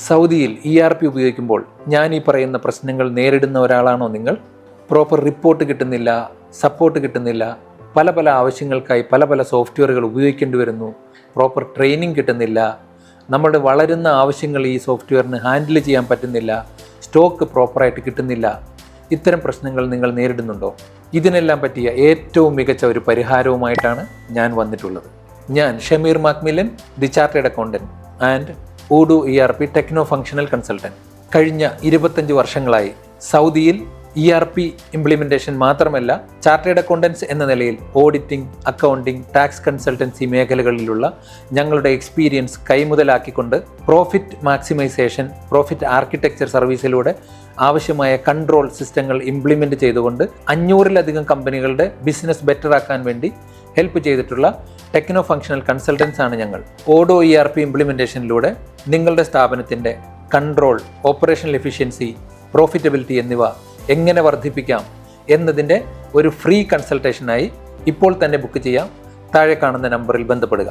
സൗദിയിൽ ERP ഉപയോഗിക്കുമ്പോൾ ഞാൻ ഈ പറയുന്ന പ്രശ്നങ്ങൾ നേരിടുന്ന ഒരാളാണോ നിങ്ങൾ? പ്രോപ്പർ റിപ്പോർട്ട് കിട്ടുന്നില്ല, സപ്പോർട്ട് കിട്ടുന്നില്ല, പല ആവശ്യങ്ങൾക്കായി പല സോഫ്റ്റ്വെയറുകൾ ഉപയോഗിക്കേണ്ടി വരുന്നു, പ്രോപ്പർ ട്രെയിനിങ് കിട്ടുന്നില്ല, നമ്മുടെ വളരുന്ന ആവശ്യങ്ങൾ ഈ സോഫ്റ്റ്വെയറിന് ഹാൻഡിൽ ചെയ്യാൻ പറ്റുന്നില്ല, സ്റ്റോക്ക് പ്രോപ്പറായിട്ട് കിട്ടുന്നില്ല. ഇത്തരം പ്രശ്നങ്ങൾ നിങ്ങൾ നേരിടുന്നുണ്ടോ? ഇതിനെല്ലാം പറ്റിയ ഏറ്റവും മികച്ച ഒരു പരിഹാരവുമായിട്ടാണ് ഞാൻ വന്നിട്ടുള്ളത്. ഞാൻ Shameer Macmillan, the chartered accountant and Odoo ERP techno functional consultant. കഴിഞ്ഞ 25 വർഷങ്ങളായി സൗദിയിൽ ERP ഇംപ്ലിമെൻറ്റേഷൻ മാത്രമല്ല, ചാർട്ടേഡ് അക്കൗണ്ടൻസ് എന്ന നിലയിൽ ഓഡിറ്റിംഗ്, അക്കൗണ്ടിംഗ്, ടാക്സ് കൺസൾട്ടൻസി മേഖലകളിലുള്ള ഞങ്ങളുടെ എക്സ്പീരിയൻസ് കൈമുതലാക്കിക്കൊണ്ട് പ്രോഫിറ്റ് മാക്സിമൈസേഷൻ, പ്രോഫിറ്റ് ആർക്കിടെക്ചർ സർവീസിലൂടെ ആവശ്യമായ കൺട്രോൾ സിസ്റ്റങ്ങൾ ഇംപ്ലിമെൻ്റ് ചെയ്തുകൊണ്ട് 500-ലധികം കമ്പനികളുടെ ബിസിനസ് ബെറ്റർ ആക്കാൻ വേണ്ടി ഹെൽപ്പ് ചെയ്തിട്ടുള്ള ടെക്നോ ഫങ്ഷണൽ കൺസൾട്ടൻസ് ആണ് ഞങ്ങൾ. ഓഡോ ERP ഇംപ്ലിമെൻറ്റേഷനിലൂടെ നിങ്ങളുടെ സ്ഥാപനത്തിൻ്റെ കൺട്രോൾ, ഓപ്പറേഷണൽ എഫിഷ്യൻസി, പ്രോഫിറ്റബിലിറ്റി എന്നിവ എങ്ങനെ വർദ്ധിപ്പിക്കാം എന്നതിൻ്റെ ഒരു ഫ്രീ കൺസൾട്ടേഷനായി ഇപ്പോൾ തന്നെ ബുക്ക് ചെയ്യാം. താഴെ കാണുന്ന നമ്പറിൽ ബന്ധപ്പെടുക.